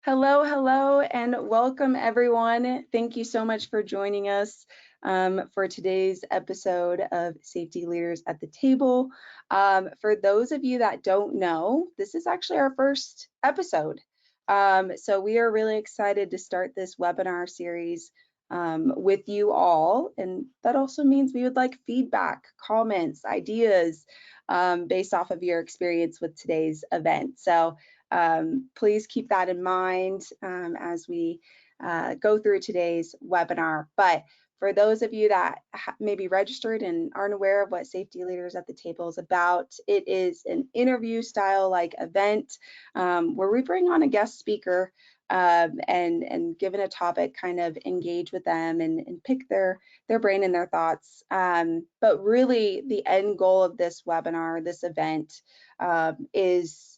Hello, hello, and welcome everyone. Thank you so much for joining us for today's episode of Safety Leaders at the Table. For those of you that don't know, this is actually our first episode. So we are really excited to start this webinar series with you all. And that also means we would like feedback, comments, ideas based off of your experience with today's event. So please keep that in mind as we go through today's webinar. But for those of you that may be registered and aren't aware of what Safety Leaders at the Table is about, it is an interview style like event where we bring on a guest speaker and given a topic, kind of engage with them and pick their brain and their thoughts. But really the end goal of this webinar, this event, is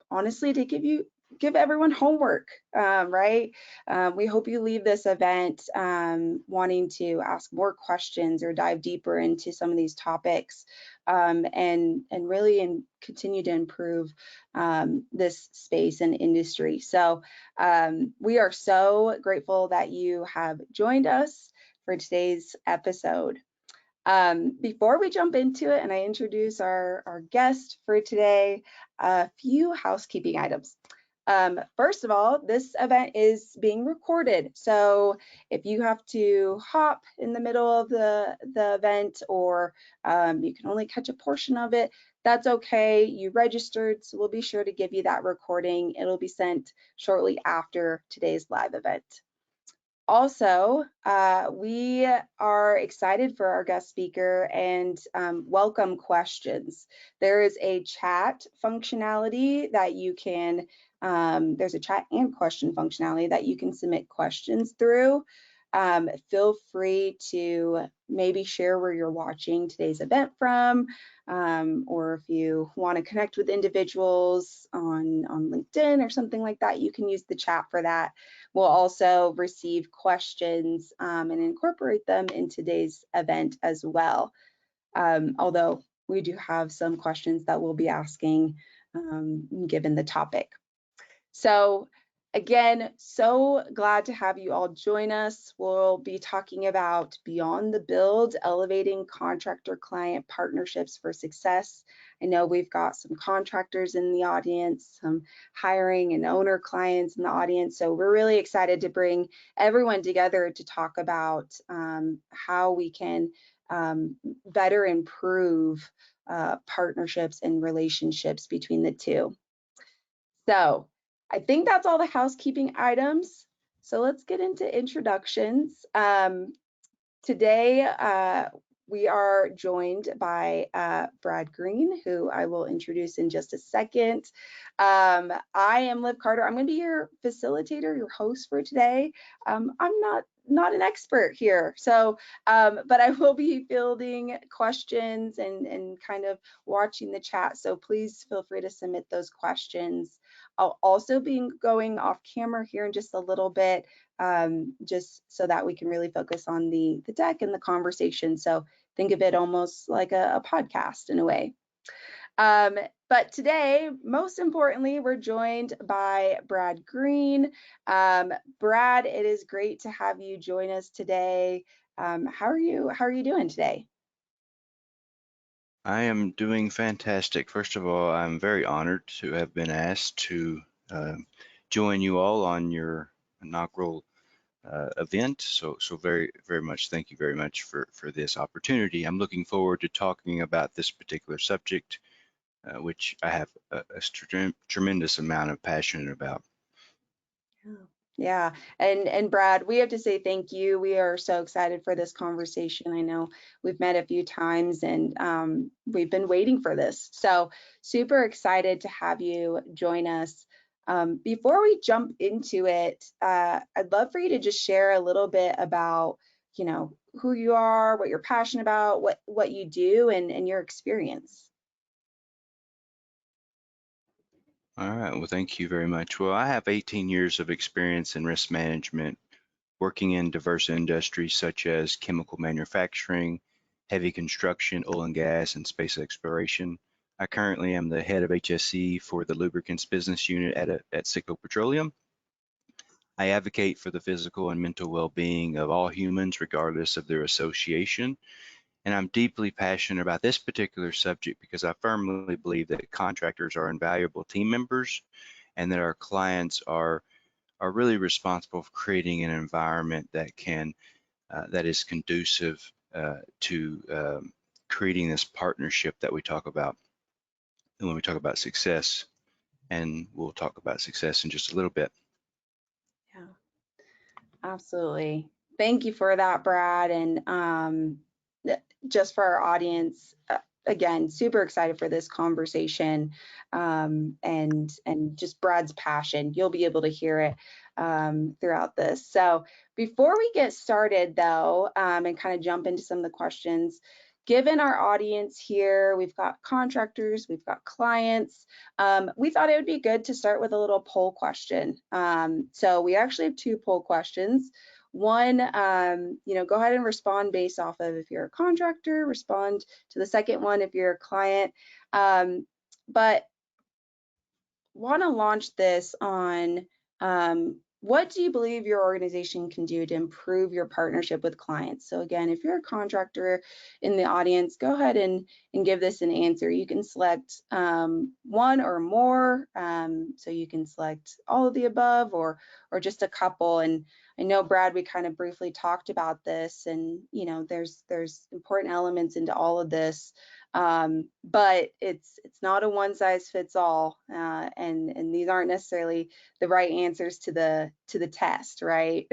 honestly to give everyone homework, right? We hope you leave this event wanting to ask more questions or dive deeper into some of these topics and really continue to improve this space and industry. So we are so grateful that you have joined us for today's episode. Before we jump into it and I introduce our guest for today, a few housekeeping items. First of all, this event is being recorded. So if you have to hop in the middle of the event or you can only catch a portion of it, that's okay. You registered, so we'll be sure to give you that recording. It'll be sent shortly after today's live event. Also, we are excited for our guest speaker and welcome questions. There is a chat functionality that you can, there's a chat and question functionality that you can submit questions through. Feel free to maybe share where you're watching today's event from, or if you want to connect with individuals on LinkedIn or something like that, you can use the chat for that. We'll also receive questions and incorporate them in today's event as well. Although we do have some questions that we'll be asking given the topic. So again, so glad to have you all join us. We'll be talking about Beyond the Build, elevating contractor-client partnerships for success. I know we've got some contractors in the audience, some hiring and owner clients in the audience. So we're really excited to bring everyone together to talk about how we can better improve partnerships and relationships between the two. So I think that's all the housekeeping items. So let's get into introductions. Today, we are joined by Brad Green, who I will introduce in just a second. I am Liv Carter. I'm going to be your facilitator, your host for today. I'm not an expert here, so but I will be fielding questions and kind of watching the chat. So please feel free to submit those questions. I'll also be going off camera here in just a little bit, just so that we can really focus on the deck and the conversation. So think of it almost like a podcast in a way. But today, most importantly, we're joined by Brad Green. Brad, it is great to have you join us today. How are you doing today? I am doing fantastic. First of all, I'm very honored to have been asked to join you all on your inaugural event. So very much thank you very much for this opportunity. I'm looking forward to talking about this particular subject, which I have a tremendous amount of passion about. Yeah, and Brad, we have to say thank you. We are so excited for this conversation. I know we've met a few times and we've been waiting for this. So super excited to have you join us. Before we jump into it, I'd love for you to just share a little bit about, who you are, what you're passionate about, what you do, and your experience. All right, well, thank you very much. Well, I have 18 years of experience in risk management, working in diverse industries such as chemical manufacturing, heavy construction, oil and gas, and space exploration. I currently am the head of HSE for the lubricants business unit at Citgo Petroleum. I advocate for the physical and mental well-being of all humans, regardless of their association. And I'm deeply passionate about this particular subject because I firmly believe that contractors are invaluable team members and that our clients are really responsible for creating an environment that is conducive to creating this partnership that we talk about when we talk about success. And we'll talk about success in just a little bit. Yeah, absolutely. Thank you for that, Brad. And just for our audience, again, super excited for this conversation, and just Brad's passion. You'll be able to hear it throughout this. So before we get started, though, and kind of jump into some of the questions, given our audience here, we've got contractors, we've got clients. We thought it would be good to start with a little poll question. So we actually have two poll questions. One, go ahead and respond based off of if you're a contractor, respond to the second one if you're a client. But want to launch this on what do you believe your organization can do to improve your partnership with clients? So again, if you're a contractor in the audience, go ahead and give this an answer. You can select one or more. So you can select all of the above or just a couple. And I know, Brad, we kind of briefly talked about this, and there's important elements into all of this. But it's not a one size fits all, and these aren't necessarily the right answers to the test, right?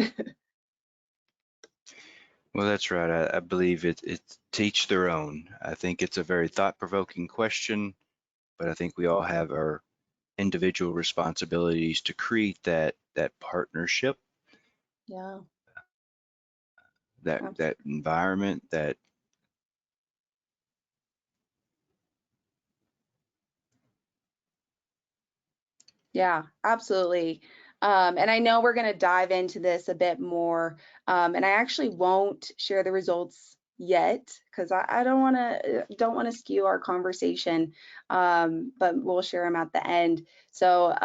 Well, that's right. I believe it's to each their own. I think it's a very thought-provoking question, but I think we all have our individual responsibilities to create that partnership, Yeah, that environment, that yeah, absolutely. And I know we're going to dive into this a bit more, and I actually won't share the results yet because I don't want to skew our conversation, but we'll share them at the end. So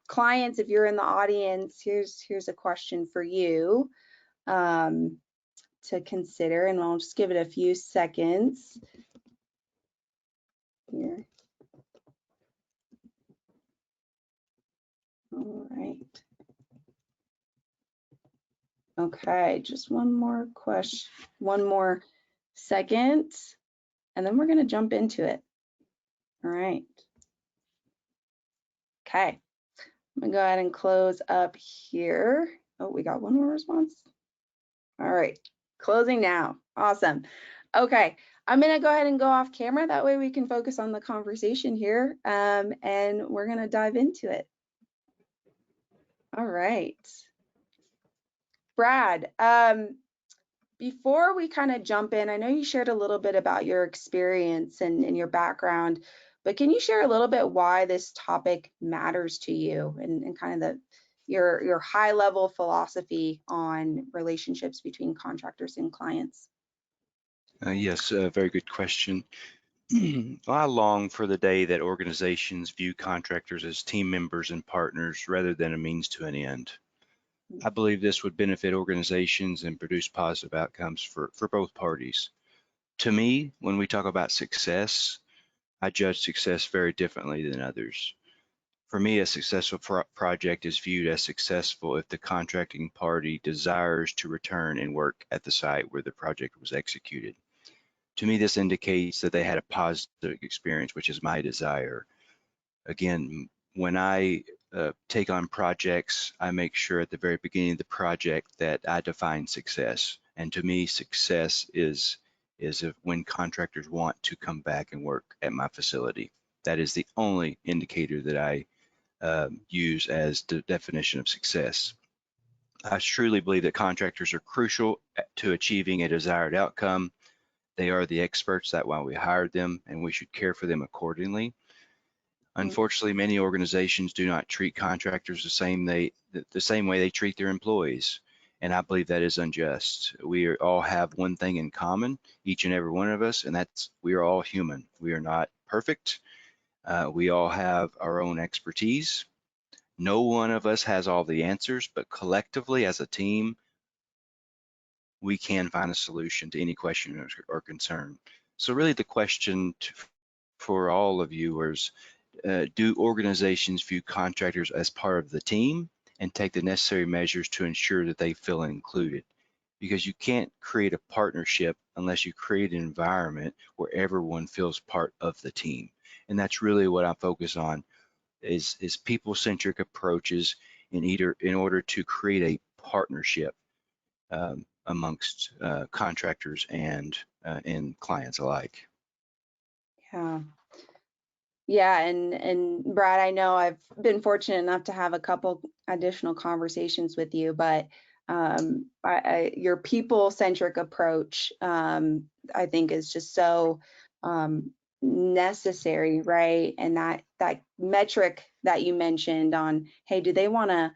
clients, if you're in the audience, here's a question for you to consider, and I'll just give it a few seconds here. All right. Okay, just one more question, one more second, and then we're going to jump into it. All right. Okay, I'm going to go ahead and close up here. Oh, we got one more response. All right, closing now. Awesome. Okay, I'm going to go ahead and go off camera. That way we can focus on the conversation here, and we're going to dive into it. All right. Brad, before we kind of jump in, I know you shared a little bit about your experience and your background, but can you share a little bit why this topic matters to you and kind of your high level philosophy on relationships between contractors and clients? yes, a very good question. I long for the day that organizations view contractors as team members and partners rather than a means to an end. I believe this would benefit organizations and produce positive outcomes for both parties. To me, when we talk about success, I judge success very differently than others. For me, a successful project is viewed as successful if the contracting party desires to return and work at the site where the project was executed. To me, this indicates that they had a positive experience, which is my desire. Again, when I take on projects, I make sure at the very beginning of the project that I define success. And to me, success is when contractors want to come back and work at my facility. That is the only indicator that I use as the definition of success. I truly believe that contractors are crucial to achieving a desired outcome. They are the experts, that's why we hired them, and we should care for them accordingly. Unfortunately, many organizations do not treat contractors the same way they treat their employees, and I believe that is unjust. We all have one thing in common, each and every one of us, and that's we are all human. We are not perfect. We all have our own expertise, No one of us has all the answers, but collectively as a team, we can find a solution to any question or concern. So really the question for all of you is, do organizations view contractors as part of the team and take the necessary measures to ensure that they feel included? Because you can't create a partnership unless you create an environment where everyone feels part of the team. And that's really what I focus on is people-centric approaches in order to create a partnership amongst contractors and clients alike. Yeah. Yeah, and Brad, I know I've been fortunate enough to have a couple additional conversations with you, but your people-centric approach, I think, is just so necessary, right? And that metric that you mentioned on, hey, do they want to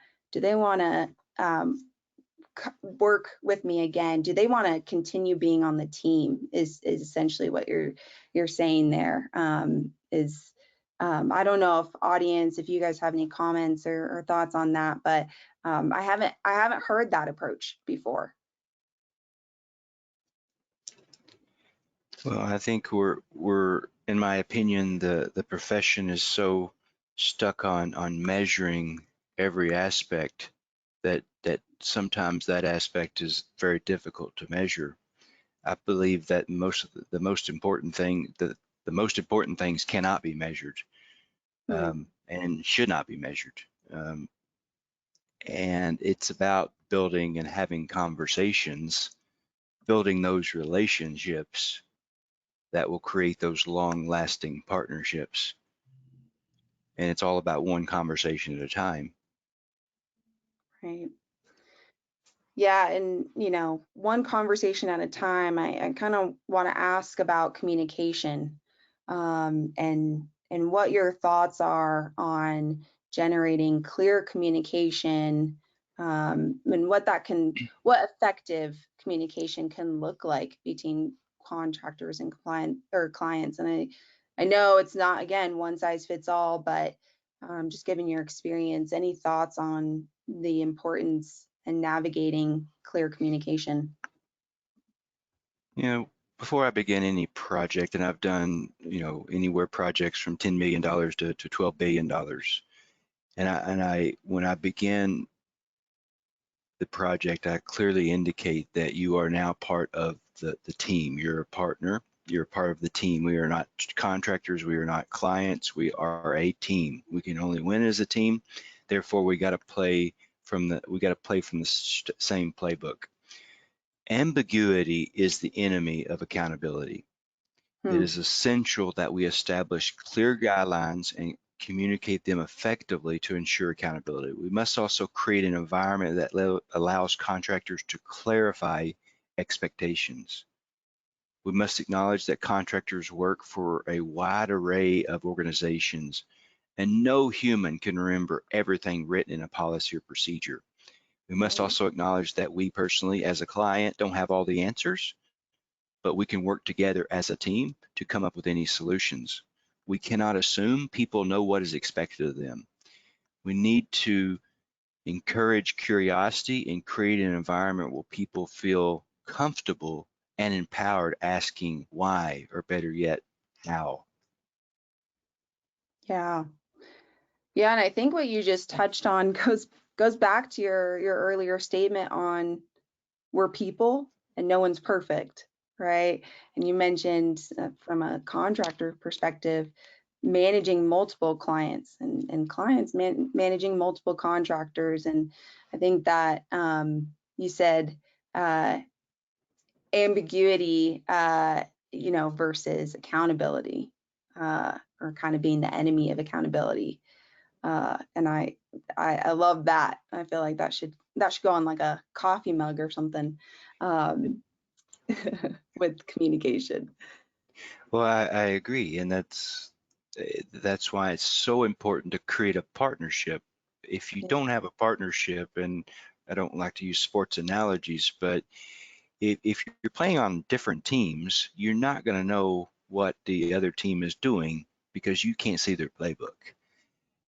work with me again? Do they want to continue being on the team? Is essentially what you're saying there. I don't know if audience, if you guys have any comments or thoughts on that, but I haven't heard that approach before. Well, I think we're in my opinion, the profession is so stuck on measuring every aspect that sometimes that aspect is very difficult to measure. I believe that the most important things cannot be measured, Hmm. and should not be measured. And it's about building and having conversations, building those relationships that will create those long-lasting partnerships. And it's all about one conversation at a time. Right. Yeah, and one conversation at a time, I kind of want to ask about communication, and what your thoughts are on generating clear communication, and what effective communication can look like between contractors and clients. And I know it's not, again, one size fits all, but just given your experience, any thoughts on the importance and navigating clear communication? You know, before I begin any project, and I've done, anywhere projects from $10 million to $12 billion. When I begin the project, I clearly indicate that you are now part of the team. You're a partner. You're part of the team. We are not contractors. We are not clients. We are a team. We can only win as a team. Therefore, we got to play from the same playbook. Ambiguity is the enemy of accountability. It Hmm. is essential that we establish clear guidelines and communicate them effectively to ensure accountability. We must also create an environment that allows contractors to clarify expectations. We must acknowledge that contractors work for a wide array of organizations, and no human can remember everything written in a policy or procedure. We must Right. also acknowledge that we personally, as a client, don't have all the answers, but we can work together as a team to come up with any solutions. We cannot assume people know what is expected of them. We need to encourage curiosity and create an environment where people feel comfortable and empowered asking why, or better yet, how. Yeah. Yeah, and I think what you just touched on goes back to your earlier statement on we're people and no one's perfect, right? And you mentioned from a contractor perspective, managing multiple clients and clients managing multiple contractors. And I think that you said ambiguity, versus accountability, or kind of being the enemy of accountability. And I love that. I feel like that should go on like a coffee mug or something, um, with communication. Well, I agree, and that's why it's so important to create a partnership. If you Yeah. don't have a partnership, and I don't like to use sports analogies, but if you're playing on different teams, you're not going to know what the other team is doing because you can't see their playbook.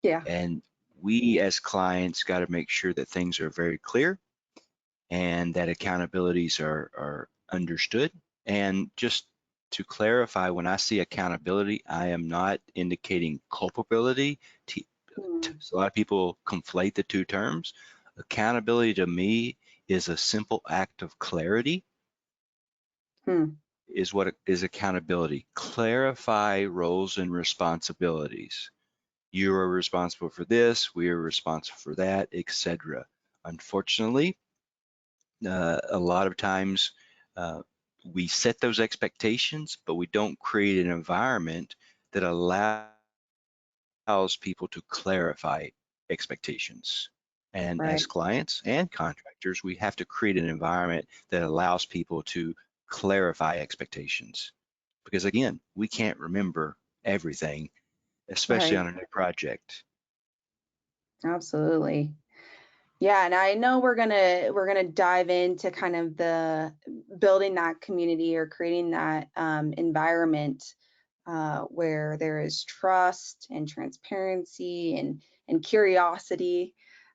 Yeah. And we as clients got to make sure that things are very clear and that accountabilities are understood. And just to clarify, when I see accountability, I am not indicating culpability. Hmm. So a lot of people conflate the two terms. Accountability to me is a simple act of clarity, Hmm. is what is accountability. Clarify roles and responsibilities. You are responsible for this, we are responsible for that, etc. Unfortunately, a lot of times uh, we set those expectations, but we don't create an environment that allows people to clarify expectations. And Right. as clients and contractors, we have to create an environment that allows people to clarify expectations. Because again, we can't remember everything, especially Right. on a new project. Absolutely. Yeah, and I know we're gonna dive into kind of the building that community or creating that environment where there is trust and transparency and curiosity.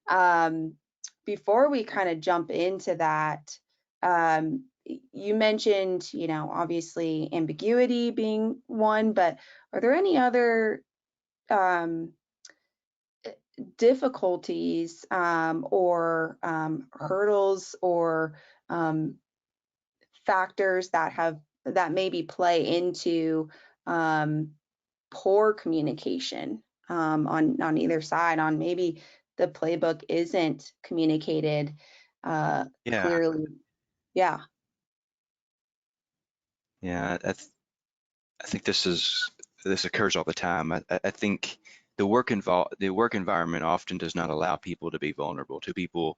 Um, Before we kind of jump into that, you mentioned, obviously ambiguity being one, but are there any other um, difficulties or hurdles or um, factors that maybe play into um, poor communication on either side, on maybe the playbook isn't communicated Yeah, clearly. Yeah. yeah, I think this occurs all the time. I think the work environment often does not allow people to be vulnerable to people.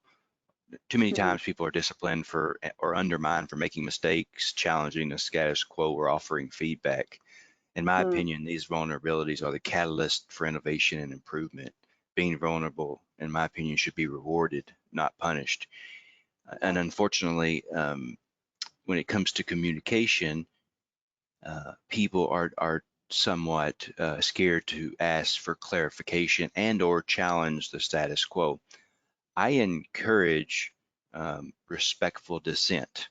Too many Mhm. times people are disciplined for or undermined for making mistakes, challenging the status quo, or offering feedback. In my Mm. opinion, these vulnerabilities are the catalyst for innovation and improvement. Being vulnerable, in my opinion, should be rewarded, not punished. And Yeah. unfortunately, when it comes to communication, people are somewhat scared to ask for clarification and or challenge the status quo. I encourage respectful dissent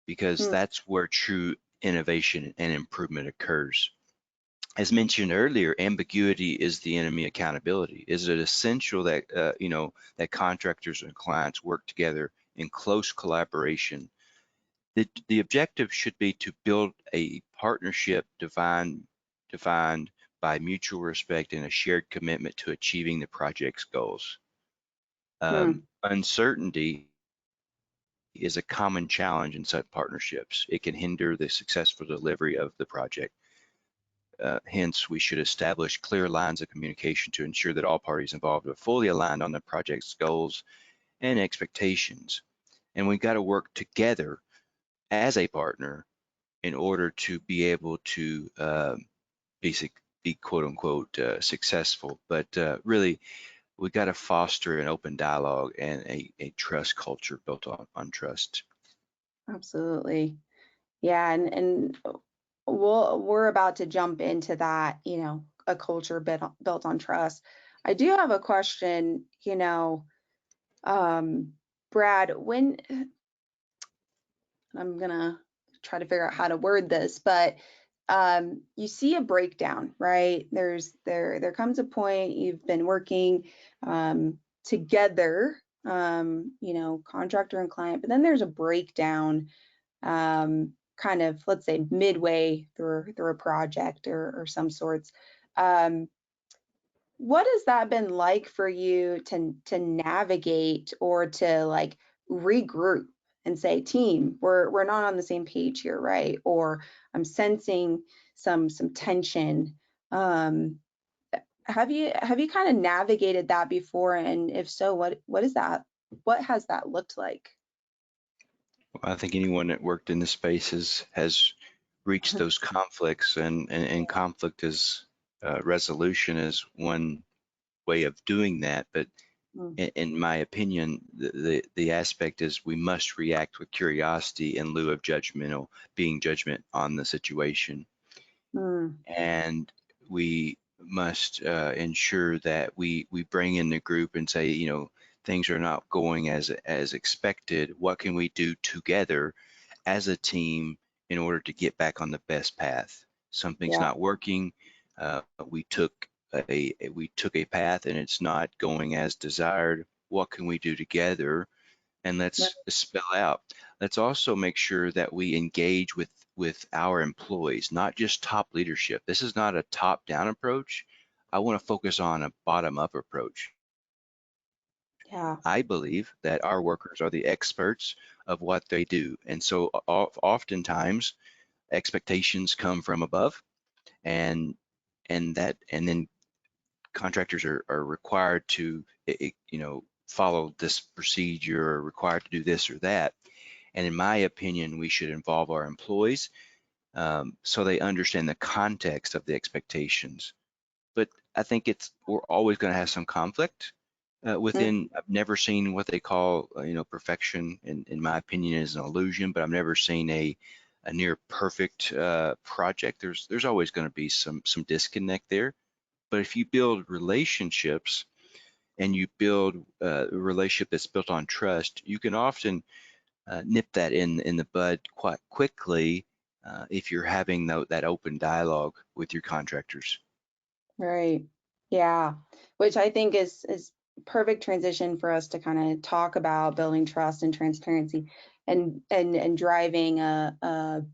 because Mm. that's where true innovation and improvement occurs. As mentioned earlier, ambiguity is the enemy accountability. Is it essential that that contractors and clients work together in close collaboration? The objective should be to build a partnership defined by mutual respect and a shared commitment to achieving the project's goals. Mm. Uncertainty is a common challenge in such partnerships. It can hinder the successful delivery of the project. Hence, we should establish clear lines of communication to ensure that all parties involved are fully aligned on the project's goals and expectations. And we've got to work together as a partner in order to be able to be quote unquote successful. But really, we got to foster an open dialogue and a trust culture built on trust. Absolutely. Yeah, and we're about to jump into that, a culture built on trust. I do have a question, um, Brad, when I'm gonna try to figure out how to word this, but you see a breakdown, right? There comes a point you've been working together, contractor and client, but then there's a breakdown, kind of, let's say, midway through a project or some sorts. Um, what has that been like for you to navigate or to like regroup and say, team, we're not on the same page here, right? Or I'm sensing some tension. Um, have you kind of navigated that before? And if so, what is that? What has that looked like? I think anyone that worked in the spaces has reached those conflicts, and conflict is resolution is one way of doing that. But Mm, in my opinion, the aspect is we must react with curiosity in lieu of being judgment on the situation. mm, And we must ensure that we bring in the group and say, things are not going as expected. What can we do together as a team in order to get back on the best path? Something's Yeah. not working. We took a path and it's not going as desired. What can we do together? And let's spell out. Let's also make sure that we engage with our employees, not just top leadership. This is not a top-down approach. I want to focus on a bottom-up approach. Yeah. I believe that our workers are the experts of what they do, and so oftentimes expectations come from above, and then contractors are required to follow this procedure, or required to do this or that. And in my opinion, we should involve our employees so they understand the context of the expectations. But I think we're always going to have some conflict Mm. within. I've never seen what they call perfection. In my opinion, is an illusion. But I've never seen a near perfect project. There's always going to be some disconnect there. But if you build relationships and you build a relationship that's built on trust, you can often nip that in the bud quite quickly if you're having that open dialogue with your contractors. Right. Yeah. Which I think is perfect transition for us to kind of talk about building trust and transparency and driving a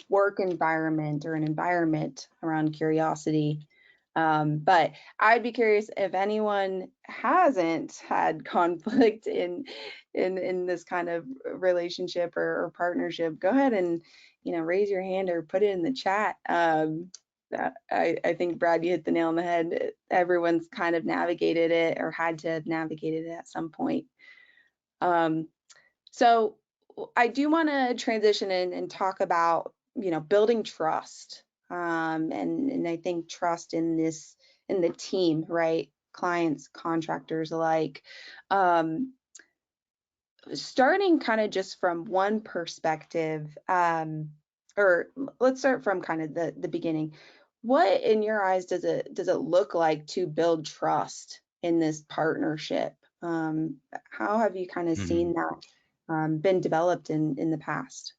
work environment or an environment around curiosity. But I'd be curious if anyone hasn't had conflict in this kind of relationship or partnership. Go ahead and raise your hand or put it in the chat. I think Brad, you hit the nail on the head. Everyone's kind of navigated it or had to have navigated it at some point. Um, so I do want to transition in and talk about, building trust. And I think trust in the team, right? Clients, contractors alike. Um, Starting kind of just from one perspective, or let's start from kind of the beginning. What in your eyes does it look like to build trust in this partnership? How have you kind of Mhm. seen that been developed in the past?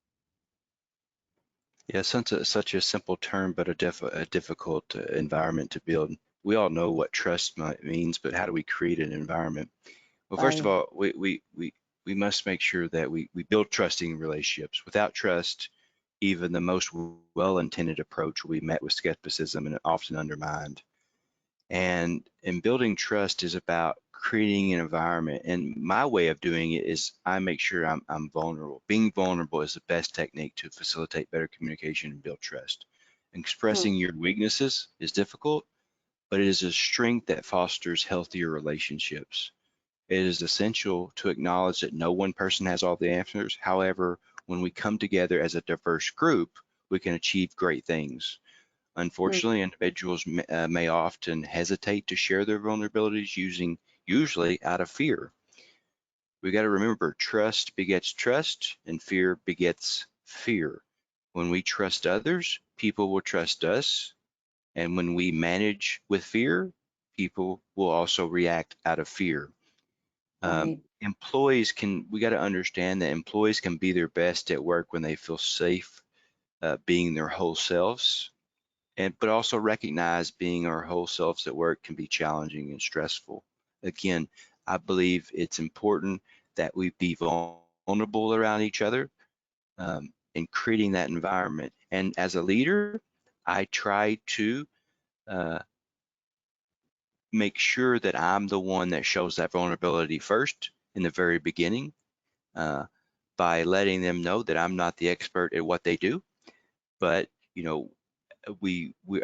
Yeah, such a simple term, but a difficult environment to build. We all know what trust means, but how do we create an environment? Well, first of Right. all, we must make sure that we build trusting relationships. Without trust, even the most well-intended approach will be met with skepticism and often undermined. And building trust is about creating an environment. And my way of doing it is I make sure I'm vulnerable. Being vulnerable is the best technique to facilitate better communication and build trust. Hmm. Expressing your weaknesses is difficult, but it is a strength that fosters healthier relationships. It is essential to acknowledge that no one person has all the answers. However, when we come together as a diverse group, we can achieve great things. Hmm. Unfortunately, individuals may often hesitate to share their vulnerabilities usually out of fear. We got to remember trust begets trust and fear begets fear. When we trust others, people will trust us. And when we manage with fear, people will also react out of fear. Right. We got to understand that employees can be their best at work when they feel safe being their whole selves, but also recognize being our whole selves at work can be challenging and stressful. Again, I believe it's important that we be vulnerable around each other in creating that environment. And as a leader, I try to uh, make sure that I'm the one that shows that vulnerability first in the very beginning uh, by letting them know that I'm not the expert at what they do, but you know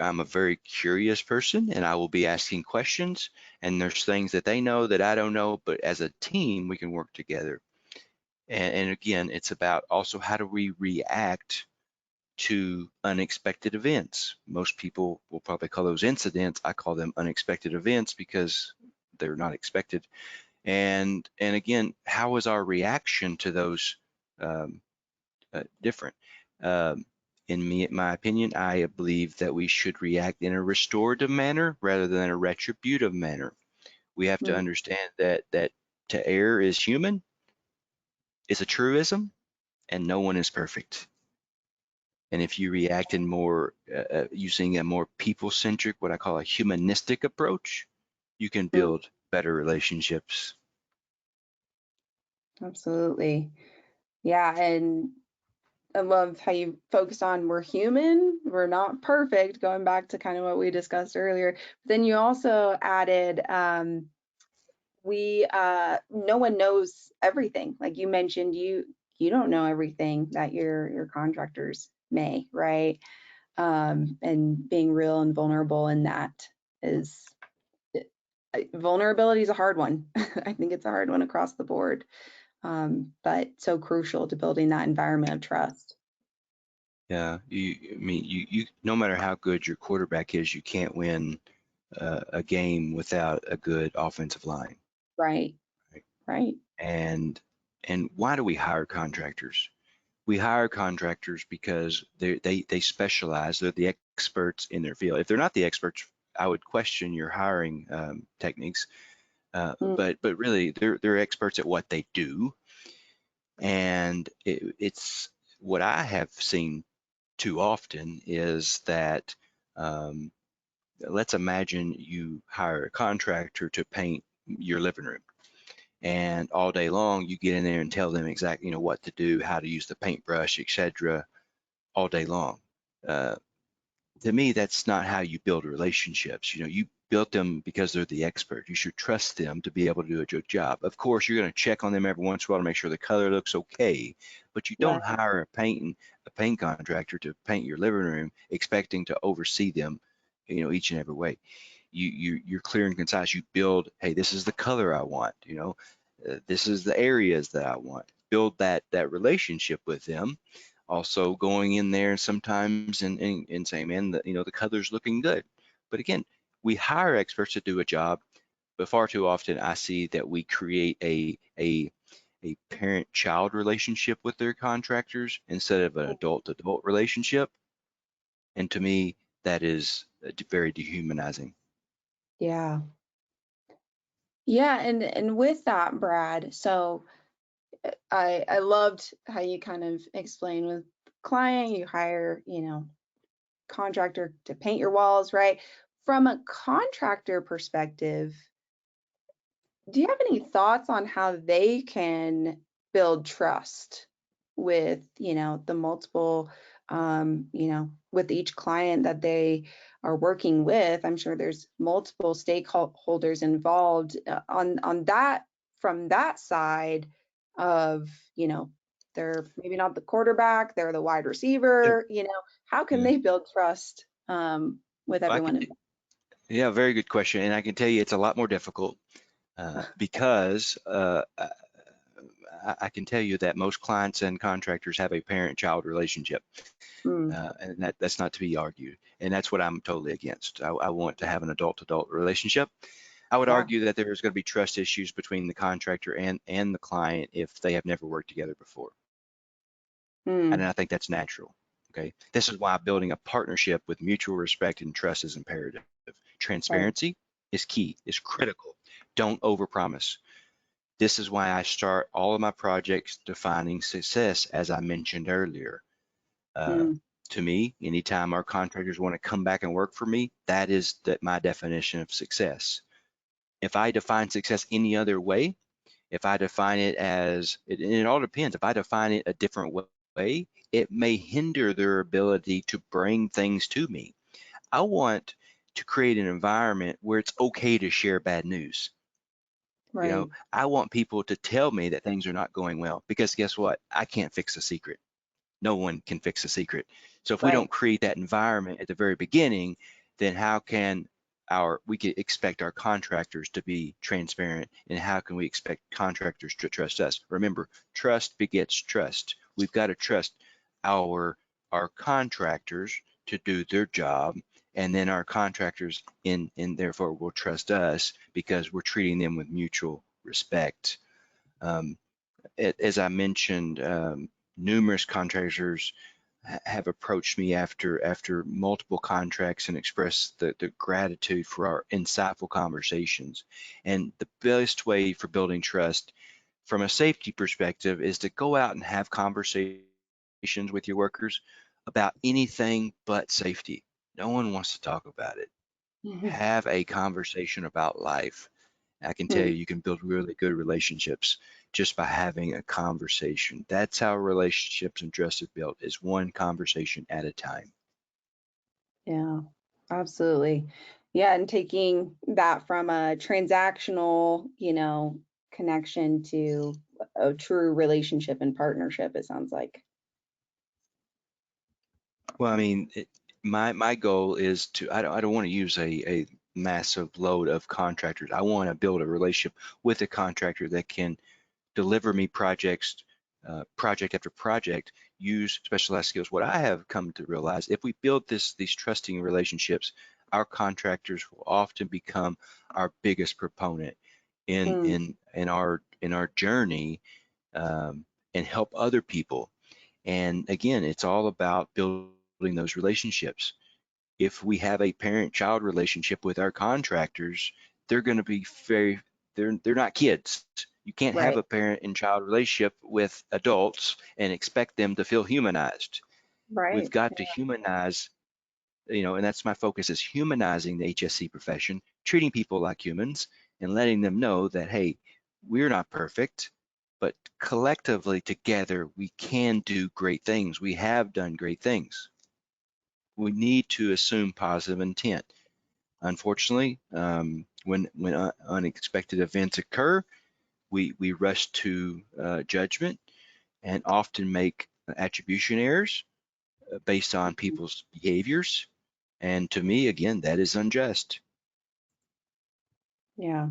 I'm a very curious person and I will be asking questions, and there's things that they know that I don't know, but as a team we can work together. And again, it's about also how do we react to unexpected events. Most people will probably call those incidents. I call them unexpected events because they're not expected. And again, how is our reaction to those um, different? Um, my opinion, I believe that we should react in a restorative manner rather than a retributive manner. We have to Mm, understand that to err is human, it's a truism, and no one is perfect. And if you react in more using a more people-centric, what I call a humanistic approach, you can mm, build better relationships. absolutely. Yeah, and I love how you focus on we're human, we're not perfect, going back to kind of what we discussed earlier. But then you also added we no one knows everything. Like you mentioned, you don't know everything that your contractors may, right? And being real and vulnerable in that is vulnerability is a hard one. I think it's a hard one across the board, but so crucial to building that environment of trust. Yeah, I mean, no matter how good your quarterback is, you can't win a game without a good offensive line, Right, right? right. And why do we hire contractors? We hire contractors because they specialize. They're the experts in their field. If they're not the experts, I would question your hiring techniques. Mm, But really, they're experts at what they do, and it's what I have seen too often is that um, let's imagine you hire a contractor to paint your living room, and all day long you get in there and tell them exactly what to do, how to use the paintbrush, etc. all day long. Uh, to me, that's not how you build relationships. You built them because they're the expert. You should trust them to be able to do a good job. Of course, you're going to check on them every once in a while to make sure the color looks okay, but you don't right, hire a paint contractor to paint your living room expecting to oversee them, each and every way. You're clear and concise. You build, hey, this is the color I want. This is the areas that I want. Build that relationship with them, also going in there sometimes and saying, man, the color's looking good. But again, we hire experts to do a job, but far too often I see that we create a parent-child relationship with their contractors instead of an adult-adult relationship. And to me, that is very dehumanizing. yeah. Yeah, and with that, Brad, so I loved how you kind of explained with client, you hire, contractor to paint your walls, right? From a contractor perspective, do you have any thoughts on how they can build trust with, the multiple, with each client that they are working with? I'm sure there's multiple stakeholders involved on that from that side of, they're maybe not the quarterback, they're the wide Yeah, receiver, how can yeah. they build trust with I can, everyone involved? yeah, very good question. And I can tell you it's a lot more difficult because I can tell you that most clients and contractors have a parent-child relationship, Mm, and that's not to be argued. And that's what I'm totally against. I want to have an adult-adult relationship. I would yeah. argue that there's going to be trust issues between the contractor and the client if they have never worked together before. And Mm, I think that's natural. Okay. This is why building a partnership with mutual respect and trust is imperative. right. Transparency is key, is critical. Don't overpromise. This is why I start all of my projects defining success, as I mentioned earlier. Uh, Mm, to me, anytime our contractors want to come back and work for me, that is my definition of success. If I define success any other way, if I define it as, and it all depends, if I define it a different way, it may hinder their ability to bring things to me. I want to create an environment where it's okay to share bad news. right. I want people to tell me that things are not going well because guess what? I can't fix a secret. No one can fix a secret. So if we don't Right. create that environment at the very beginning, then how can we can expect our contractors to be transparent, and how can we expect contractors to trust us? Remember, trust begets trust. We've got to trust our contractors to do their job, and then our contractors in therefore will trust us because we're treating them with mutual respect. Um, as I mentioned, numerous contractors have approached me after multiple contracts and expressed the gratitude for our insightful conversations. And the best way for building trust from a safety perspective is to go out and have conversations with your workers about anything but safety. No one wants to talk about it. Have a conversation about life. I can tell you, you can build really good relationships just by having a conversation. That's how relationships and trust is built, is one conversation at a time. Yeah, absolutely. Yeah, and taking that from a transactional, connection to a true relationship and partnership, it sounds like. Well, I mean, my goal is to, I don't want to use a massive load of contractors. I want to build a relationship with a contractor that can deliver me projects, project after project, use specialized skills. What I have come to realize, if we build these trusting relationships, our contractors will often become our biggest proponent in Mm, in in our journey, and help other people. And again, it's all about building those relationships. If we have a parent-child relationship with our contractors, they're going to be they're not kids. You can't have right, a parent and child relationship with adults and expect them to feel humanized. We've right. got to humanize, and that's my focus, is humanizing the HSC profession, treating people like humans and letting them know that, hey, we're not perfect, but collectively together we can do great things. We have done great things. We need to assume positive intent. Unfortunately, when unexpected events occur, we rush to judgment and often make attribution errors based on Mhm. people's behaviors. And to me, again, that is unjust. Yeah,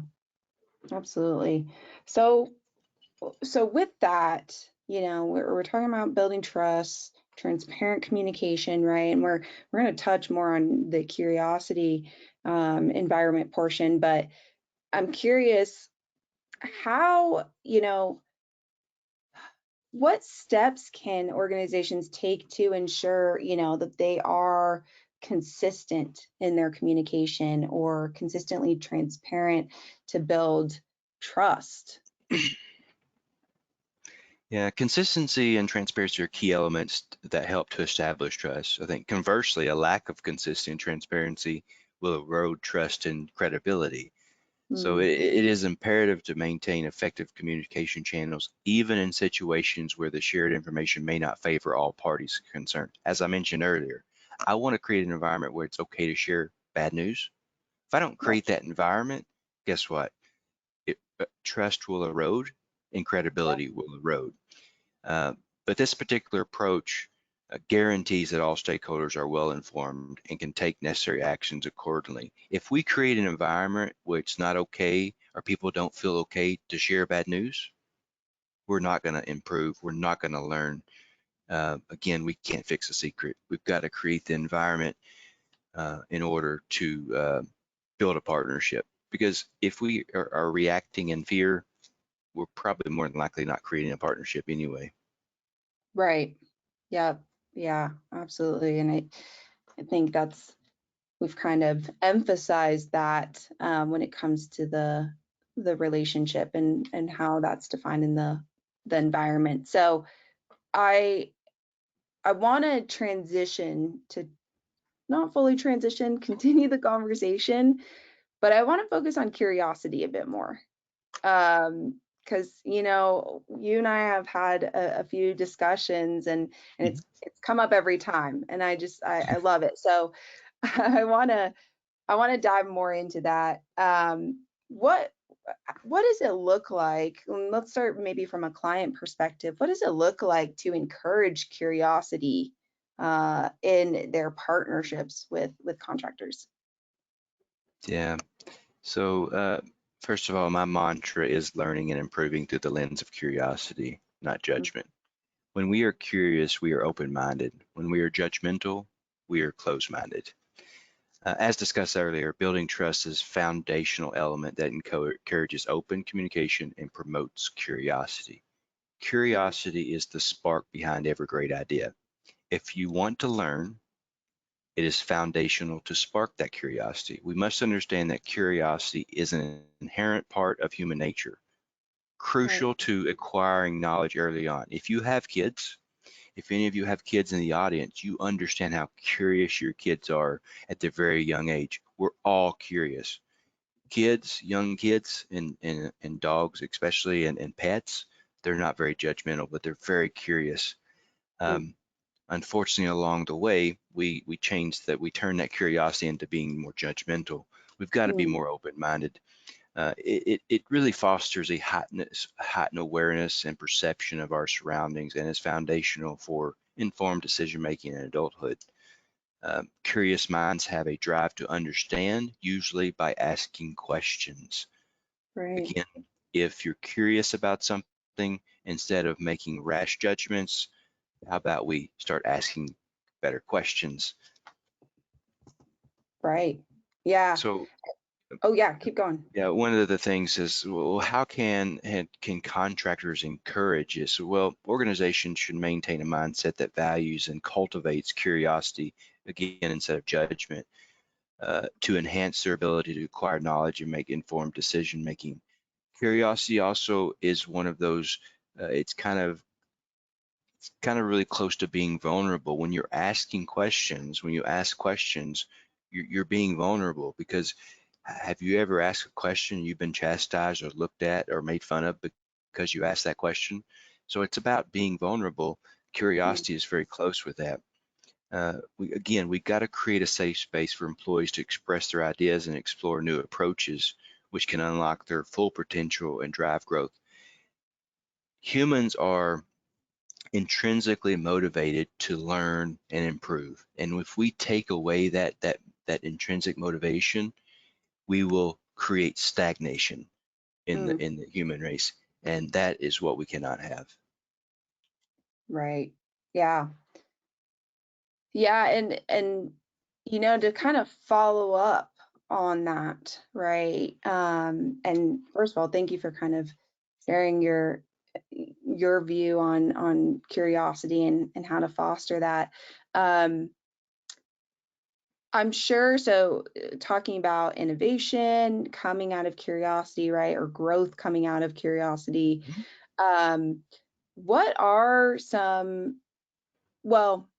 absolutely. So, so with that, we're talking about building trust, transparent communication, right? And we're going to touch more on the curiosity environment portion, but I'm curious how, what steps can organizations take to ensure, that they are consistent in their communication or consistently transparent to build trust? Yeah, consistency and transparency are key elements that help to establish trust. I think conversely, a lack of consistency and transparency will erode trust and credibility. So Mm, it is imperative to maintain effective communication channels, even in situations where the shared information may not favor all parties concerned. As I mentioned earlier, I want to create an environment where it's okay to share bad news. If I don't right. create that environment, guess what? Trust will erode and credibility will erode. Uh, but this particular approach guarantees that all stakeholders are well informed and can take necessary actions accordingly. If we create an environment where it's not okay or people don't feel okay to share bad news, we're not going to improve. We're not going to learn. Again, we can't fix a secret. We've got to create the environment in order to build a partnership. Because if we are reacting in fear, we're probably more than likely not creating a partnership anyway. Right. Yeah. Yeah, absolutely. And I think we've kind of emphasized that when it comes to the relationship and how that's defined in the environment. So I I want to transition to not fully transition, continue the conversation, but I want to focus on curiosity a bit more. Because you and I have had a few discussions, and Mhm. it's come up every time, and I love it. So I want to dive more into that. What does it look like? Let's start maybe from a client perspective. What does it look like to encourage curiosity in their partnerships with contractors? Yeah. So, first of all, my mantra is learning and improving through the lens of curiosity, not judgment. When we are curious, we are open-minded. When we are judgmental, we are closed-minded. As discussed earlier, building trust is a foundational element that encourages open communication and promotes curiosity. Mhm. Curiosity is the spark behind every great idea. if you want to learn, it is foundational to spark that curiosity. We must understand that curiosity is an inherent part of human nature, Right. crucial to acquiring knowledge early on. If you have kids, if any of you have kids in the audience, you understand how curious your kids are at their very young age. We're all curious. Kids, young kids, and dogs especially, and pets, they're not very judgmental, but they're very curious. Mm. Um, Unfortunately, along the way, we changed that. We turned that curiosity into being more judgmental. We've got to be Mm. more open-minded. It really fosters a heightened awareness and perception of our surroundings, and is foundational for informed decision making in adulthood. Curious minds have a drive to understand, usually by asking questions. Right. Again, if you're curious about something, instead of making rash judgments, how about we start asking better questions? Right. Yeah. So Oh, yeah. Keep going. yeah, one of the things is, well, how can contractors encourage this? Well, organizations should maintain a mindset that values and cultivates curiosity, again, instead of judgment, to enhance their ability to acquire knowledge and make informed decision making. Curiosity also is one of those, it's kind of really close to being vulnerable. When you're asking questions, when you ask questions, you're being vulnerable, because have you ever asked a question you've been chastised or looked at or made fun of because you asked that question? So it's about being vulnerable. Mm. Curiosity is very close with that. We've got to create a safe space for employees to express their ideas and explore new approaches, which can unlock their full potential and drive growth. Humans are intrinsically motivated to learn and improve. And if we take away that intrinsic motivation, we will create stagnation in the Mm. in the human race, and that is what we cannot have. Right. Yeah. Yeah, and to kind of follow up on that, right? And first of all, thank you for kind of sharing your view on curiosity and how to foster that. Um, I'm sure, so talking about innovation coming out of curiosity, right, or growth coming out of curiosity, Mhm. um, what are some, well,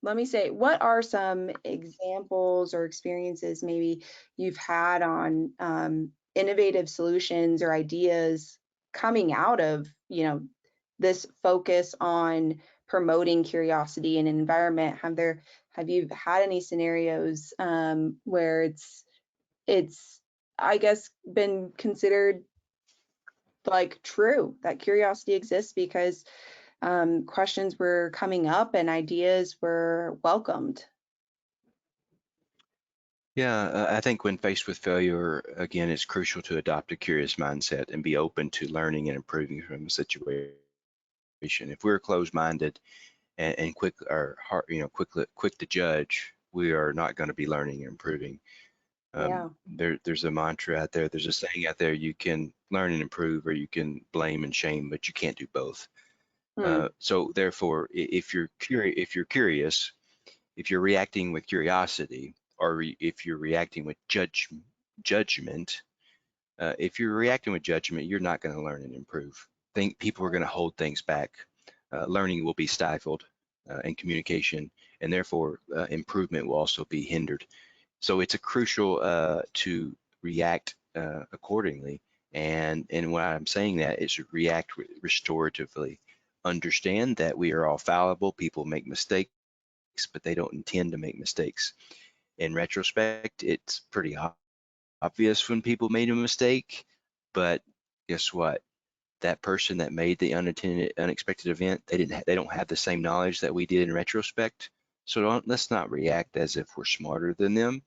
let me say, what are some examples or experiences maybe you've had on innovative solutions or ideas coming out of, this focus on promoting curiosity in an environment? Have you had any scenarios where it's, I guess, been considered like true that curiosity exists because questions were coming up and ideas were welcomed? Yeah, I think when faced with failure, again, it's crucial to adopt a curious mindset and be open to learning and improving from the situation. If we're closed-minded and quick or hard, quick to judge, we are not going to be learning and improving. Yeah. There's a mantra out there. There's a saying out there: you can learn and improve, or you can blame and shame, but you can't do both. Hmm. So therefore, if you're reacting with curiosity, or if you're reacting with judgment, if you're reacting with judgment, you're not going to learn and improve. Think people are going to hold things back. Learning will be stifled, in communication, and therefore improvement will also be hindered. So it's a crucial to react accordingly. And when I'm saying that is react restoratively. Understand that we are all fallible. People make mistakes, but they don't intend to make mistakes. In retrospect, it's pretty obvious when people made a mistake, but guess what? That person that made the unintended, unexpected event, they don't have the same knowledge that we did in retrospect. So let's not react as if we're smarter than them,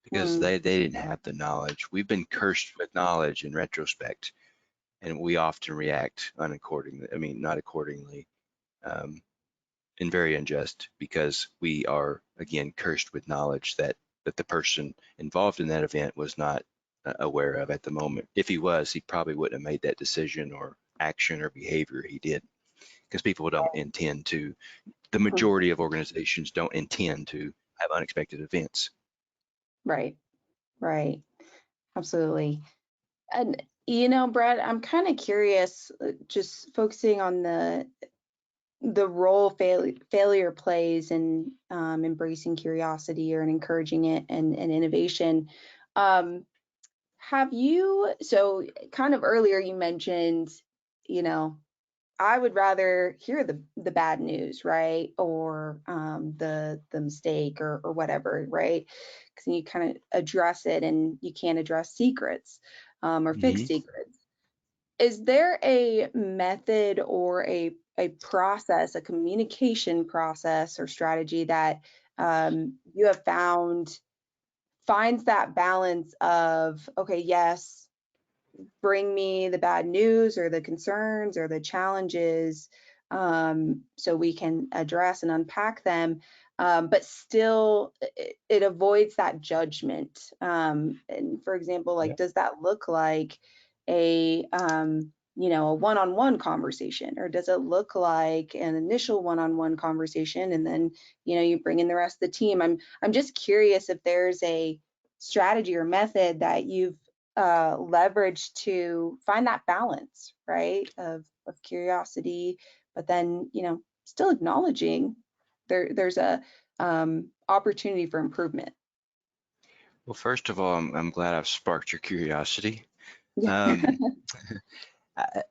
because Hmm. they didn't have the knowledge. We've been cursed with knowledge in retrospect, and we often react unaccordingly. I mean, not accordingly, um, and very unjust, because we are again cursed with knowledge that the person involved in that event was not aware of at the moment. If he was, he probably wouldn't have made that decision or action or behavior he did, because people don't intend to The Mhm. majority of organizations don't intend to have unexpected events. Right, right, absolutely. And Brett, I'm kind of curious, just focusing on the role failure plays in embracing curiosity or encouraging it and innovation. Um, have you, so kind of earlier you mentioned, you know, I would rather hear the bad news, right? Or the mistake or whatever, right? Because you kind of address it and you can't address secrets or fix Hmm. secrets. Is there a method or a process, a communication process or strategy that you have found finds that balance of, okay, yes, bring me the bad news or the concerns or the challenges so we can address and unpack them, but still it avoids that judgment. And for example, Yeah. like, does that look like a one-on-one conversation, or does it look like an initial one-on-one conversation and then you bring in the rest of the team? I'm just curious if there's a strategy or method that you've leverage to find that balance, right? Of curiosity, but then still acknowledging there's a opportunity for improvement. Well, first of all, I'm glad I've sparked your curiosity. Yeah. Um, I,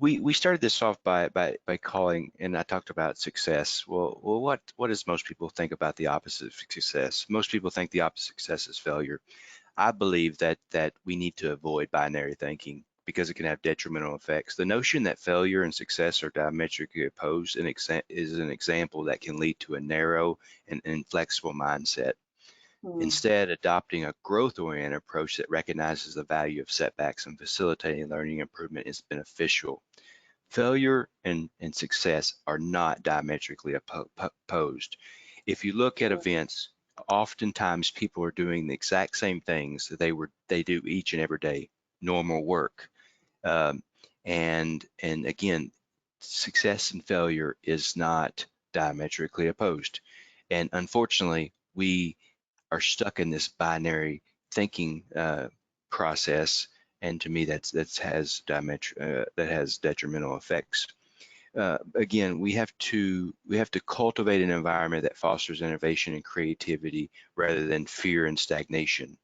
we started this off by calling, and I talked about success. Well, what does most people think about the opposite of success? Most people think the opposite of success is failure. I believe that we need to avoid binary thinking because it can have detrimental effects. The notion that failure and success are diametrically opposed is an example that can lead to a narrow and inflexible mindset. Hmm. Instead, adopting a growth-oriented approach that recognizes the value of setbacks and facilitating learning improvement is beneficial. Failure and success are not diametrically opposed. If you look at events, oftentimes people are doing the exact same things that they do each and every day, normal work. Um, and again, success and failure is not diametrically opposed. And unfortunately, we are stuck in this binary thinking process, and to me, that has detrimental effects. Again, we have to cultivate an environment that fosters innovation and creativity rather than fear and stagnation.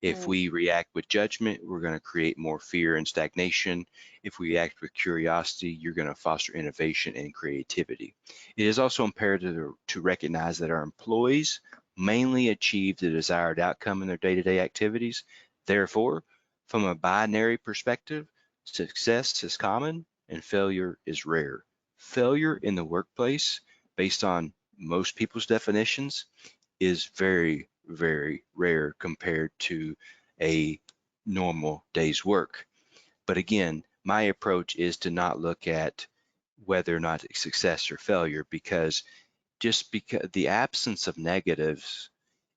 If Hmm. we react with judgment, we're going to create more fear and stagnation. If we act with curiosity, you're going to foster innovation and creativity. It is also imperative to recognize that our employees mainly achieve the desired outcome in their day-to-day activities. Therefore, from a binary perspective, success is common and failure is rare. Failure in the workplace, based on most people's definitions, is very, very rare compared to a normal day's work. But again, my approach is to not look at whether or not it's success or failure, because just because the absence of negatives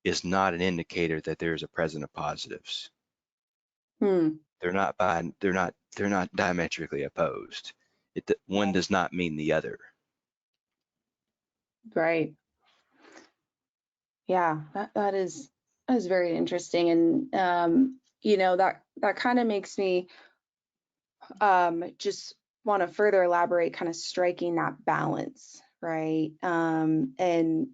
is not an indicator that there's a present of positives. Hmm. They're not diametrically opposed. One does not mean the other. Right. Yeah, that is very interesting. And that kind of makes me just want to further elaborate, kind of striking that balance, right? And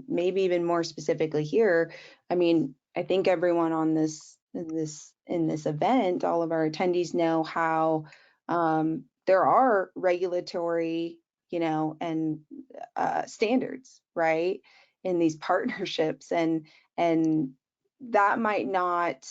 maybe even more specifically here, I mean, I think everyone on this event, all of our attendees know how there are regulatory, and standards, right, in these partnerships, and that might not,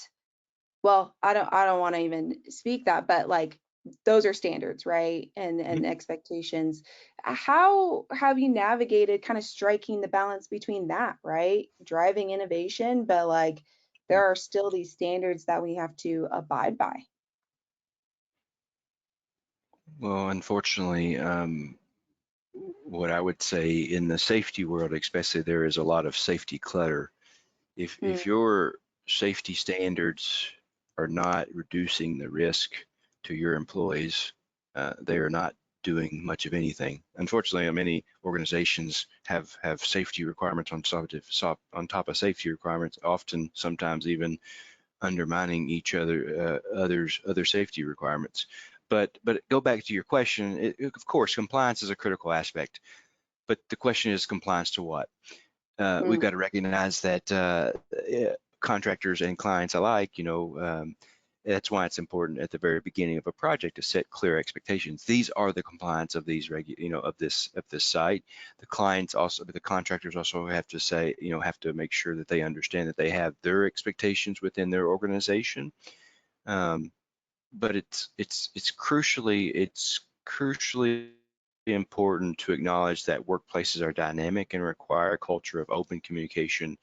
well, I don't want to even speak that, but like those are standards, right? And Mhm. expectations. How have you navigated kind of striking the balance between that, right? Driving innovation, but like there are still these standards that we have to abide by. Well, unfortunately, what I would say in the safety world, especially, there is a lot of safety clutter. If Mm, your safety standards are not reducing the risk to your employees, they are not. doing much of anything. Unfortunately, many organizations have safety requirements on top of safety requirements, often sometimes even undermining each other safety requirements. But go back to your question. Of course, compliance is a critical aspect, but the question is compliance to what? We've got to recognize that contractors and clients alike, that's why it's important at the very beginning of a project to set clear expectations. These are the compliance of these of this site. The contractors also have to say, have to make sure that they understand that they have their expectations within their organization. But it's crucially important to acknowledge that workplaces are dynamic and require a culture of open communication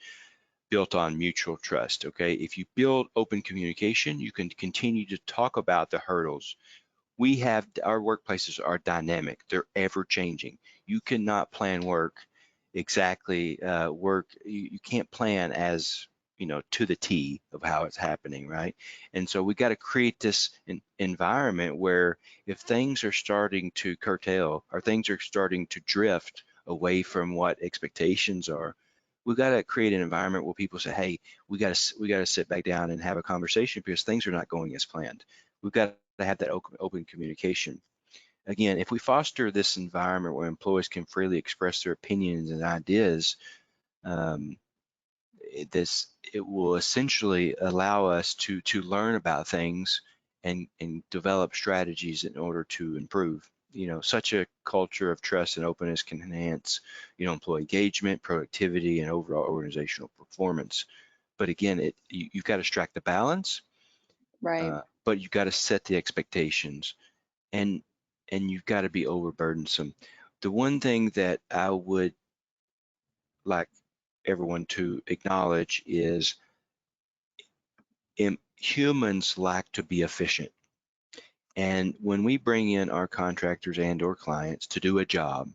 built on mutual trust. Okay, if you build open communication, you can continue to talk about the hurdles. Our workplaces are dynamic, they're ever changing. You cannot plan work exactly, you can't plan as to the T of how it's happening, right? And so we got to create this environment where if things are starting to curtail or things are starting to drift away from what expectations are, we got to create an environment where people say, hey, we got to sit back down and have a conversation because things are not going as planned. We've got to have that open communication. Again, if we foster this environment where employees can freely express their opinions and ideas, um, it will essentially allow us to learn about things and develop strategies in order to improve. Such a culture of trust and openness can enhance, employee engagement, productivity, and overall organizational performance. But again, you've got to strike the balance, Right. but you've got to set the expectations, and you've got to be overburdensome. The one thing that I would like everyone to acknowledge is humans like to be efficient. And when we bring in our contractors and or clients to do a job,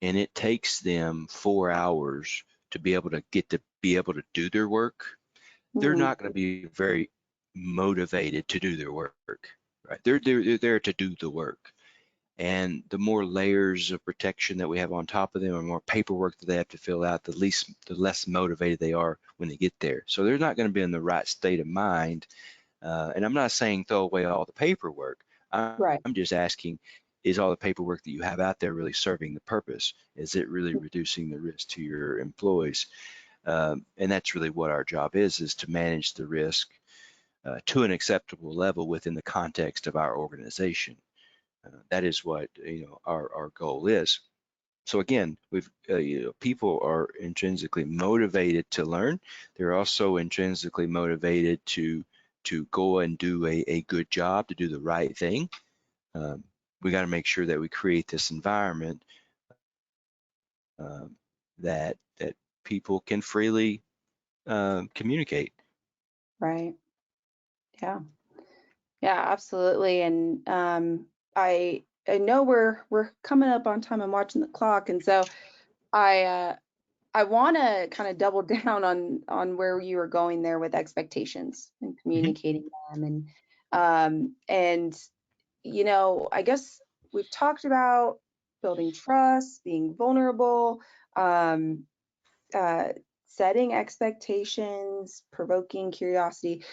and it takes them 4 hours to be able to do their work, they're Mhm. not going to be very motivated to do their work, right? They're there to do the work. And the more layers of protection that we have on top of them, or more paperwork that they have to fill out, the less motivated they are when they get there. So they're not going to be in the right state of mind. And I'm not saying throw away all the paperwork. Right. I'm just asking, is all the paperwork that you have out there really serving the purpose? Is it really reducing the risk to your employees? And that's really what our job is to manage the risk to an acceptable level within the context of our organization. That is what our goal is. So again, people are intrinsically motivated to learn. They're also intrinsically motivated to go and do a good job, to do the right thing. We got to make sure that we create this environment um, that people can freely communicate. Right. Yeah. Yeah, absolutely. And I know we're coming up on time. I'm watching the clock, and so I want to kind of double down on where you were going there with expectations and Mhm. communicating them, and I guess we've talked about building trust, being vulnerable, um, uh, setting expectations, provoking curiosity.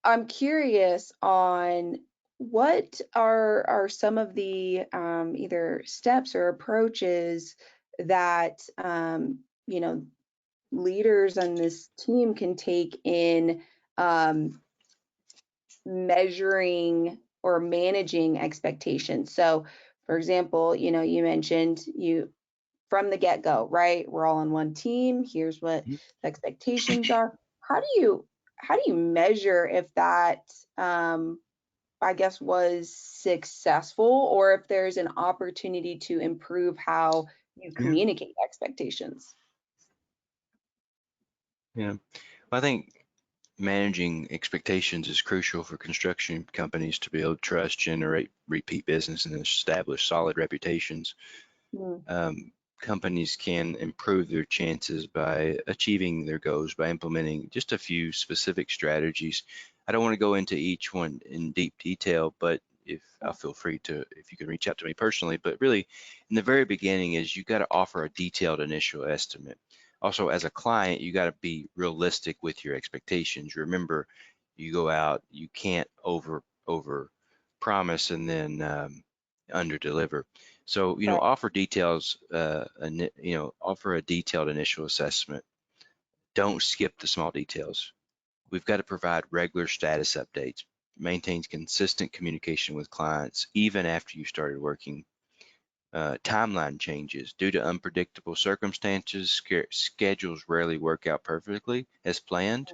I'm curious on what are some of the either steps or approaches that leaders on this team can take in um, measuring or managing expectations. So, for example, you mentioned you from the get-go, right? We're all on one team. Here's what Mhm. the expectations are. How do you measure if that I guess was successful or if there's an opportunity to improve how you Yeah, communicate expectations? yeah. Well, I think managing expectations is crucial for construction companies to build trust, generate repeat business, and establish solid reputations. Mm, Um, Companies can improve their chances by achieving their goals by implementing just a few specific strategies. I don't want to go into each one in deep detail, but if I'll feel free to, if you can reach out to me personally, but really in the very beginning is you got to offer a detailed initial estimate. Also, as a client, you got to be realistic with your expectations. Remember, you go out, you can't over promise and then under deliver. So, Right. offer details, offer a detailed initial assessment. Don't skip the small details. We've got to provide regular status updates, maintain consistent communication with clients, even after you started working. Timeline changes. Due to unpredictable circumstances, schedules rarely work out perfectly as planned.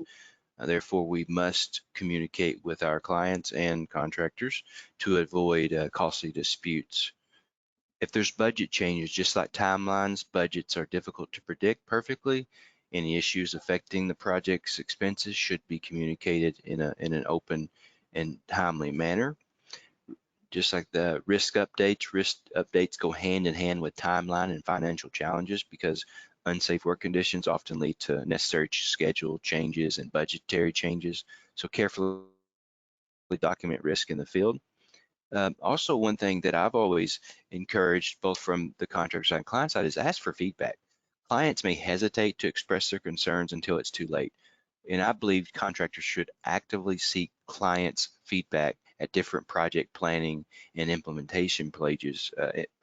Therefore, we must communicate with our clients and contractors to avoid costly disputes. If there's budget changes, just like timelines, budgets are difficult to predict perfectly. Any issues affecting the project's expenses should be communicated in an open and timely manner. Just like the risk updates go hand in hand with timeline and financial challenges because unsafe work conditions often lead to necessary schedule changes and budgetary changes. So carefully document risk in the field. Also, one thing that I've always encouraged both from the contractor side and client side is ask for feedback. Clients may hesitate to express their concerns until it's too late. And I believe contractors should actively seek clients' feedback at different project planning and implementation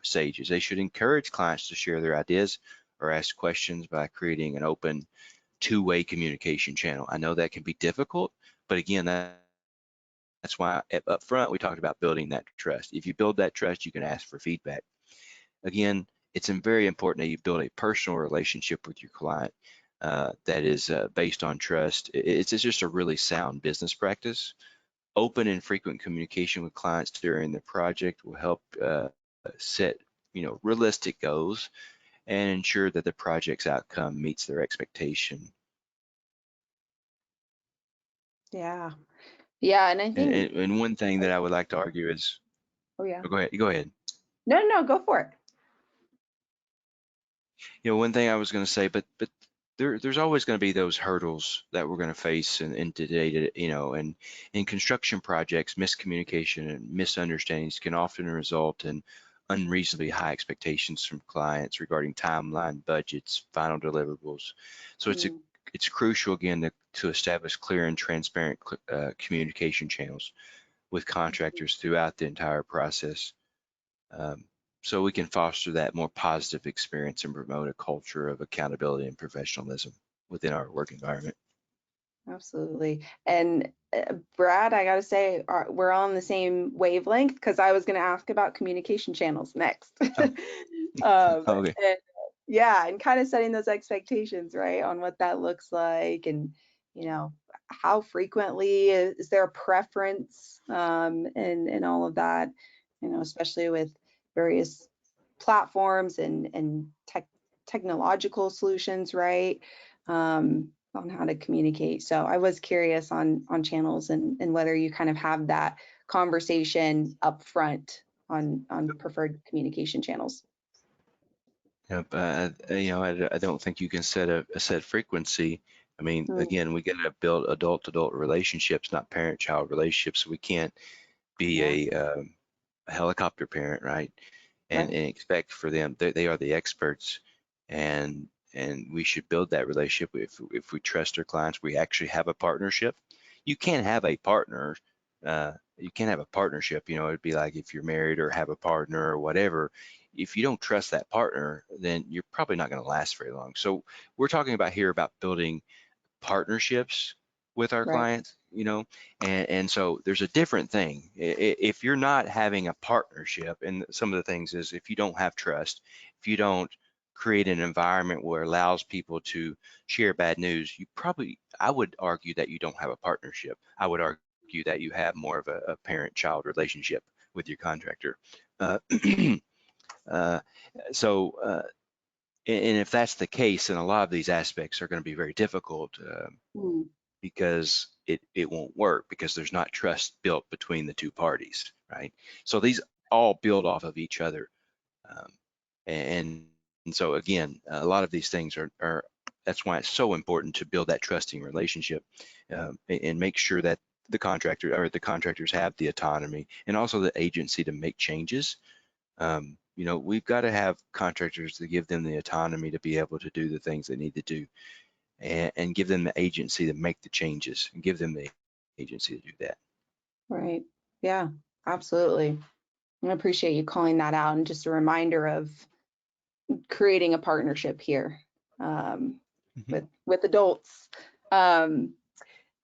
stages. They should encourage clients to share their ideas or ask questions by creating an open two-way communication channel. I know that can be difficult, but again, that's why up front we talked about building that trust. If you build that trust, you can ask for feedback. Again, it's very important that you build a personal relationship with your client that is based on trust. It's just a really sound business practice. Open and frequent communication with clients during the project will help set realistic goals and ensure that the project's outcome meets their expectation. Yeah. Yeah. And I And, think, and, and one thing that I would like to argue is, oh, yeah. oh, go ahead, go ahead. No, no, go for it. One thing I was going to say, but there's always going to be those hurdles that we're going to face in today, and in construction projects, miscommunication and misunderstandings can often result in unreasonably high expectations from clients regarding timeline, budgets, final deliverables. So Mm, it's crucial again to establish clear and transparent communication channels with contractors throughout the entire process. Um, so we can foster that more positive experience and promote a culture of accountability and professionalism within our work environment. absolutely. And Brad, I gotta say, we're on the same wavelength because I was gonna ask about communication channels next. Oh, okay. And yeah, and kind of setting those expectations, right, on what that looks like, and you know, how frequently is there a preference, and all of that, especially with various platforms and technological solutions, right? On how to communicate. So I was curious on channels and whether you kind of have that conversation up front on preferred communication channels. Yep. I don't think you can set a set frequency. I mean, Mm, again, we got to build adult-to-adult relationships, not parent-child relationships. We can't yeah, be a helicopter parent, right? And, right. and expect for them, they are the experts, and we should build that relationship. If we trust our clients, we actually have a partnership. You can't have a partner. You can't have a partnership. It'd be like if you're married or have a partner or whatever. If you don't trust that partner, then you're probably not going to last very long. So we're talking about here about building partnerships with our Right. clients, and so there's a different thing. If you're not having a partnership, and some of the things is if you don't have trust, if you don't create an environment where it allows people to share bad news, I would argue that you don't have a partnership. I would argue that you have more of a parent-child relationship with your contractor. Uh, uh, so, and if that's the case, then a lot of these aspects are going to be very difficult. Mm, Because it won't work because there's not trust built between the two parties, right? So these all build off of each other. Um, and, and so again, a lot of these things are that's why it's so important to build that trusting relationship and make sure that the contractor or the contractors have the autonomy and also the agency to make changes. You know, we've got to have contractors to give them the autonomy to be able to do the things they need to do, and give them the agency to make the changes and give them the agency to do that. Right. Yeah, absolutely. I appreciate you calling that out, and just a reminder of creating a partnership here Mhm. with adults. Um,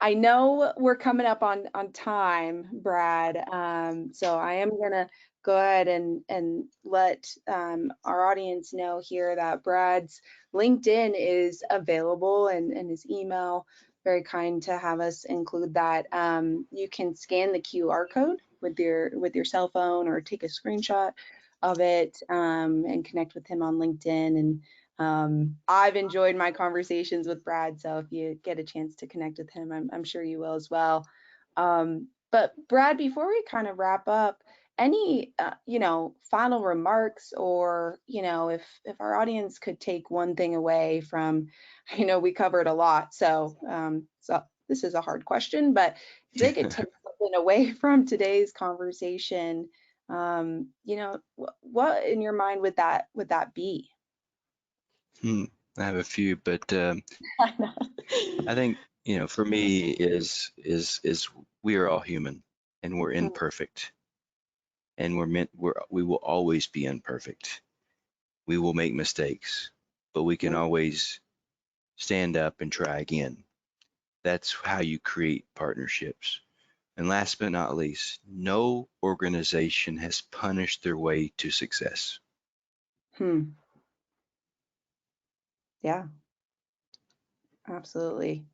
I know we're coming up on time, Brad. So I am gonna go ahead and let our audience know here that Brad's LinkedIn is available, and his email. Very kind to have us include that. You can scan the QR code with your cell phone, or take a screenshot of it, and connect with him on LinkedIn. And I've enjoyed my conversations with Brad, so if you get a chance to connect with him, I'm sure you will as well. But Brad, before we kind of wrap up, any final remarks, or if our audience could take one thing away from, we covered a lot, so this is a hard question, but if they could take something away from today's conversation, what in your mind would that be? Hmm. I have a few, but I think, you know, for me is we are all human and we're imperfect, and we will always be imperfect. We will make mistakes, but we can always stand up and try again. That's how you create partnerships. And last but not least, no organization has punished their way to success. Hmm. Yeah, absolutely.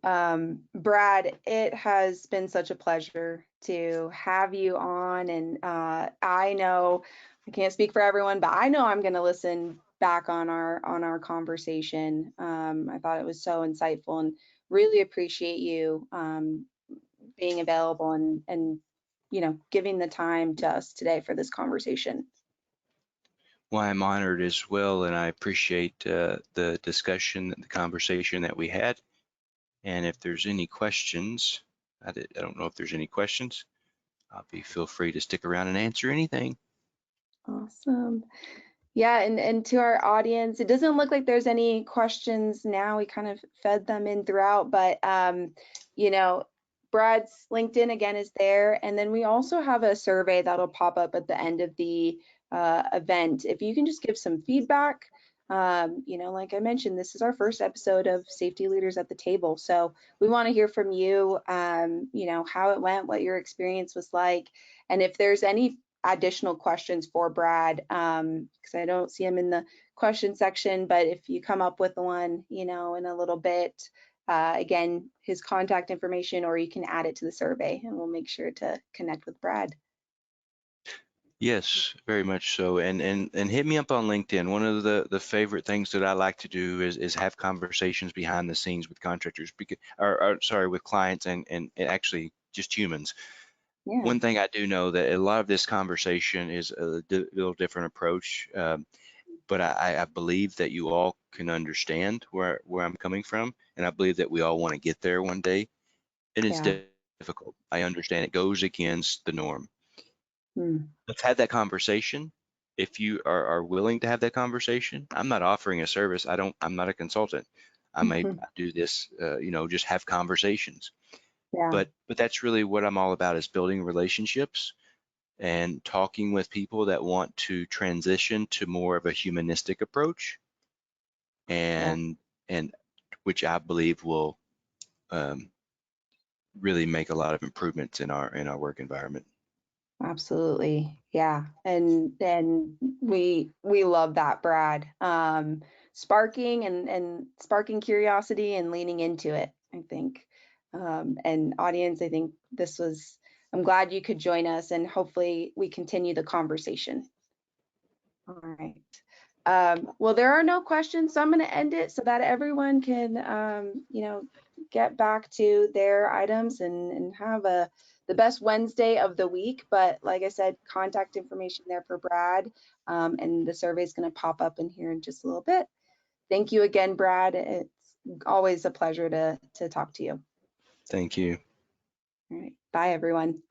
Brad, it has been such a pleasure to have you on, and I know I can't speak for everyone, but I know I'm going to listen back on our conversation. I thought it was so insightful, and really appreciate you being available, and giving the time to us today for this conversation. Well, I'm honored as well, and I appreciate the discussion, the conversation that we had. And if there's any questions, I don't know if there's any questions. Feel free to stick around and answer anything. Awesome. Yeah, and to our audience, it doesn't look like there's any questions now. We kind of fed them in throughout, but you know, Brad's LinkedIn again is there, and then we also have a survey that'll pop up at the end of the event. If you can just give some feedback, like I mentioned, this is our first episode of Safety Leaders at the Table, so we want to hear from you. How it went, what your experience was like, and if there's any additional questions for Brad, because I don't see him in the question section, but if you come up with one, in a little bit, again, his contact information, or you can add it to the survey, and we'll make sure to connect with Brad. Yes, very much so. And hit me up on LinkedIn. One of the favorite things that I like to do is have conversations behind the scenes with contractors, because, or sorry, with clients and actually just humans. Yeah, One thing I do know that a lot of this conversation is a little different approach, but I believe that you all can understand where I'm coming from, and I believe that we all want to get there one day. And it's yeah. difficult. I understand it goes against the norm. Hmm. Let's have that conversation. If you are willing to have that conversation, I'm not offering a service. I'm not a consultant. I do this, just have conversations. Yeah, But that's really what I'm all about, is building relationships and talking with people that want to transition to more of a humanistic approach, yeah. and which I believe will um, really make a lot of improvements in our work environment. Absolutely. Yeah. And we love that, Brad. Sparking curiosity and leaning into it, I think. And audience, I think I'm glad you could join us, and hopefully we continue the conversation. All right. Well, there are no questions, so I'm going to end it so that everyone can, get back to their items, and have the best Wednesday of the week. But like I said, contact information there for Brad, and the survey is going to pop up in here in just a little bit. Thank you again, Brad. It's always a pleasure to talk to you. Thank you. All right. Bye, everyone.